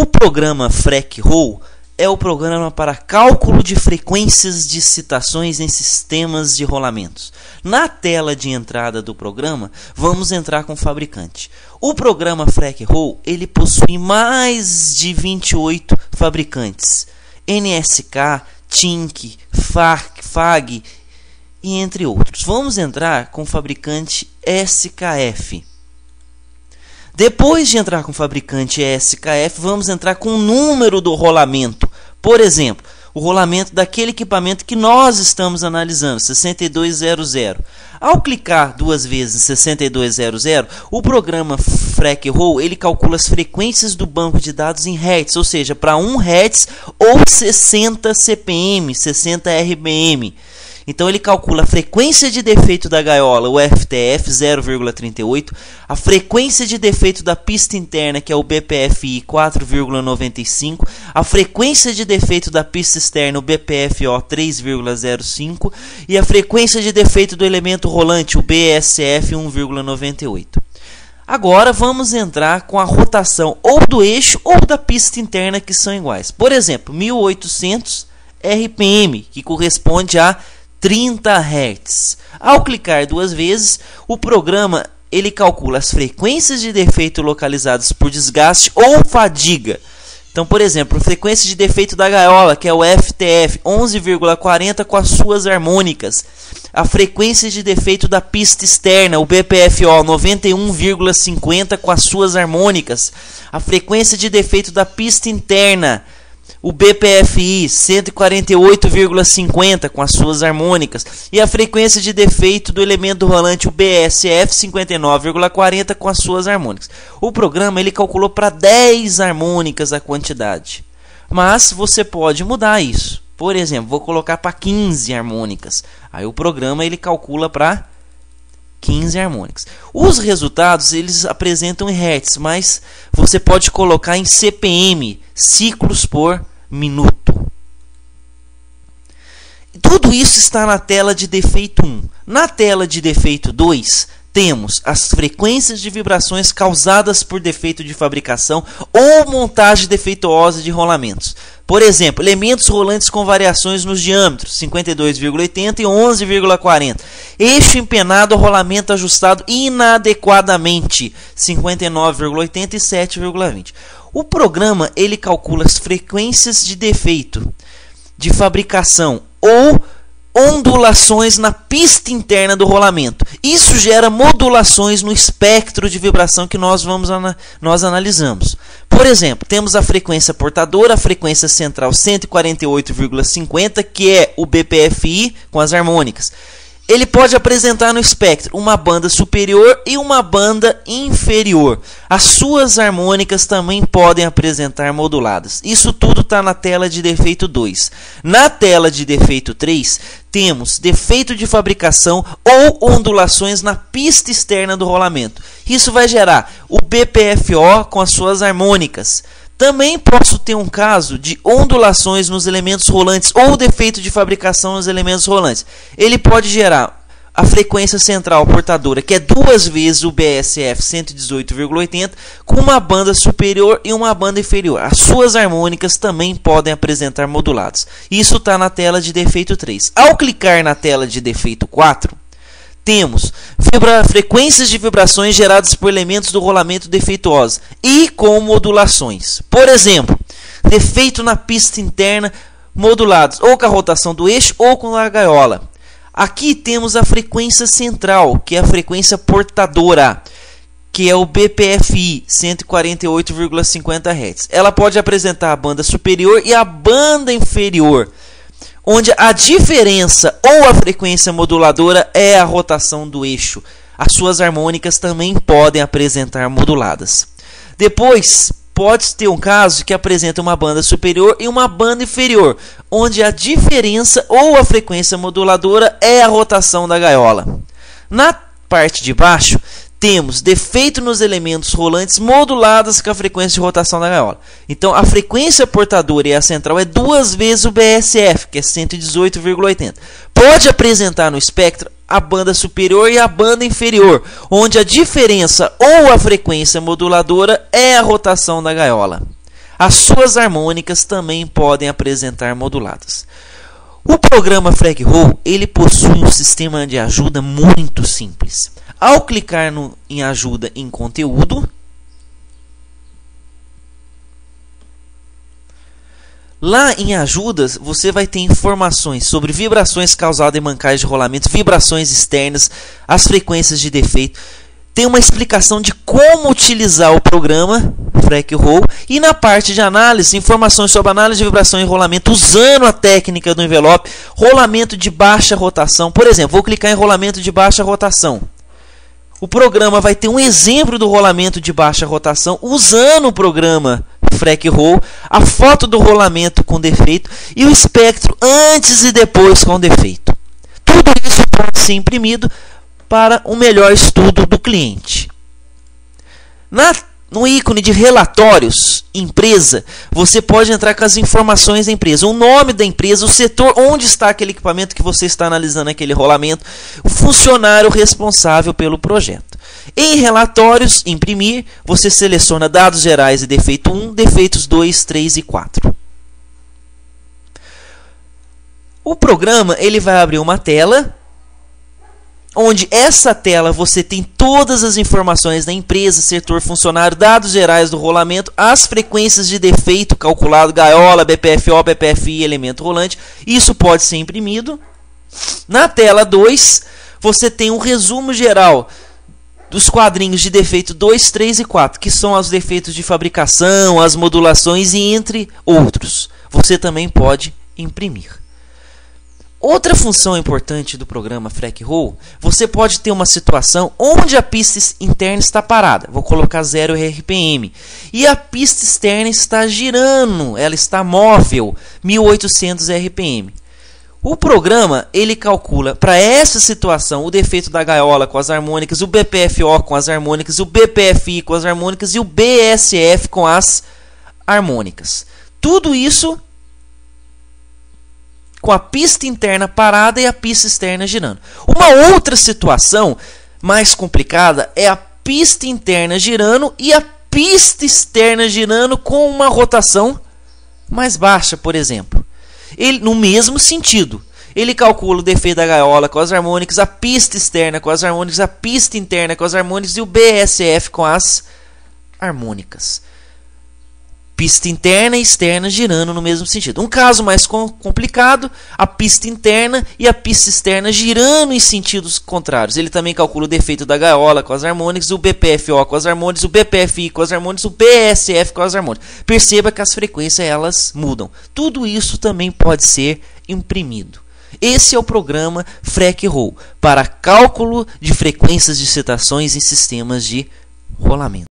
O programa FREC-ROL é o programa para cálculo de frequências de excitações em sistemas de rolamentos. Na tela de entrada do programa, vamos entrar com o fabricante. O programa FREC-ROL ele possui mais de 28 fabricantes. NSK, TINC, FAG e entre outros. Vamos entrar com o fabricante SKF. Depois de entrar com o fabricante SKF, vamos entrar com o número do rolamento. Por exemplo, o rolamento daquele equipamento que nós estamos analisando, 6200. Ao clicar duas vezes em 6200, o programa FREC-ROL ele calcula as frequências do banco de dados em Hz, ou seja, para 1 Hz ou 60 CPM, 60 RPM. Então ele calcula a frequência de defeito da gaiola, o FTF 0,38, a frequência de defeito da pista interna, que é o BPFI 4,95, a frequência de defeito da pista externa, o BPFO 3,05 e a frequência de defeito do elemento rolante, o BSF 1,98. Agora vamos entrar com a rotação ou do eixo ou da pista interna, que são iguais. Por exemplo, 1800 RPM, que corresponde a 30 Hz. Ao clicar duas vezes, o programa ele calcula as frequências de defeito localizadas por desgaste ou fadiga. Então, por exemplo, a frequência de defeito da gaiola, que é o FTF 11,40 com as suas harmônicas. A frequência de defeito da pista externa, o BPFO 91,50 com as suas harmônicas. A frequência de defeito da pista interna, o BPFI 148,50 com as suas harmônicas e a frequência de defeito do elemento rolante, o BSF 59,40 com as suas harmônicas. O programa ele calculou para 10 harmônicas a quantidade, mas você pode mudar isso. Por exemplo, vou colocar para 15 harmônicas. Aí o programa ele calcula para 15 harmônicas. Os resultados eles apresentam em Hz, mas você pode colocar em CPM, ciclos por minuto. Tudo isso está na tela de defeito 1. Na tela de defeito 2, temos as frequências de vibrações causadas por defeito de fabricação ou montagem defeituosa de rolamentos. Por exemplo, elementos rolantes com variações nos diâmetros, 52,80 e 11,40. Eixo empenado ou rolamento ajustado inadequadamente, 59,80 e 7,20. O programa ele calcula as frequências de defeito de fabricação ou ondulações na pista interna do rolamento. Isso gera modulações no espectro de vibração que nós analisamos. Por exemplo, temos a frequência portadora, a frequência central 148,50, que é o BPFI com as harmônicas. Ele pode apresentar no espectro uma banda superior e uma banda inferior. As suas harmônicas também podem apresentar moduladas. Isso tudo está na tela de defeito 2. Na tela de defeito 3, temos defeito de fabricação ou ondulações na pista externa do rolamento. Isso vai gerar o BPFO com as suas harmônicas. Também posso ter um caso de ondulações nos elementos rolantes ou defeito de fabricação nos elementos rolantes. Ele pode gerar a frequência central portadora, que é 2 vezes o BSF 118,80, com uma banda superior e uma banda inferior. As suas harmônicas também podem apresentar modulados. Isso está na tela de defeito 3. Ao clicar na tela de defeito 4, temos frequências de vibrações geradas por elementos do rolamento defeituosos e com modulações. Por exemplo, defeito na pista interna modulados ou com a rotação do eixo ou com a gaiola. Aqui temos a frequência central, que é a frequência portadora, que é o BPFI 148,50 Hz. Ela pode apresentar a banda superior e a banda inferior, onde a diferença ou a frequência moduladora é a rotação do eixo. As suas harmônicas também podem apresentar moduladas. Depois, pode ter um caso que apresenta uma banda superior e uma banda inferior, onde a diferença ou a frequência moduladora é a rotação da gaiola. Na parte de baixo, temos defeito nos elementos rolantes modulados com a frequência de rotação da gaiola. Então, a frequência portadora e a central é 2 vezes o BSF, que é 118,80. Pode apresentar no espectro a banda superior e a banda inferior, onde a diferença ou a frequência moduladora é a rotação da gaiola. as suas harmônicas também podem apresentar moduladas. O programa FREC Roll, ele possui um sistema de ajuda muito simples. Ao clicar em ajuda em conteúdo, lá em ajudas, você vai ter informações sobre vibrações causadas em mancais de rolamento, vibrações externas, as frequências de defeito. Tem uma explicação de como utilizar o programa FREC Roll. E na parte de análise, informações sobre análise de vibração e rolamento usando a técnica do envelope, rolamento de baixa rotação. Por exemplo, vou clicar em rolamento de baixa rotação. O programa vai ter um exemplo do rolamento de baixa rotação usando o programa FREC Roll, a foto do rolamento com defeito e o espectro antes e depois com defeito. Tudo isso pode ser imprimido para um melhor estudo do cliente. No ícone de relatórios, empresa, você pode entrar com as informações da empresa, o nome da empresa, o setor onde está aquele equipamento que você está analisando aquele rolamento, o funcionário responsável pelo projeto. Em relatórios, imprimir, você seleciona dados gerais e defeito 1, defeitos 2, 3 e 4. O programa ele vai abrir uma tela, onde essa tela você tem todas as informações da empresa, setor, funcionário, dados gerais do rolamento, as frequências de defeito calculado, gaiola, BPFO, BPFI, elemento rolante. Isso pode ser imprimido. Na tela 2, você tem um resumo geral dos quadrinhos de defeito 2, 3 e 4, que são os defeitos de fabricação, as modulações e entre outros. Você também pode imprimir. Outra função importante do programa FREC Roll, você pode ter uma situação onde a pista interna está parada. Vou colocar 0 RPM. E a pista externa está girando, ela está móvel, 1800 RPM. O programa ele calcula para essa situação o defeito da gaiola com as harmônicas, o BPFO com as harmônicas, o BPFI com as harmônicas e o BSF com as harmônicas. Tudo isso com a pista interna parada e a pista externa girando. Uma outra situação mais complicada é a pista interna girando e a pista externa girando com uma rotação mais baixa, por exemplo. Ele, no mesmo sentido, ele calcula o defeito da gaiola com as harmônicas, a pista externa com as harmônicas, a pista interna com as harmônicas e o BSF com as harmônicas. Pista interna e externa girando no mesmo sentido. Um caso mais complicado, a pista interna e a pista externa girando em sentidos contrários. Ele também calcula o defeito da gaiola com as harmônicas, o BPFO com as harmônicas, o BPFI com as harmônicas, o BSF com as harmônicas. Perceba que as frequências elas mudam. Tudo isso também pode ser imprimido. Esse é o programa FREC Roll para cálculo de frequências de excitações em sistemas de rolamento.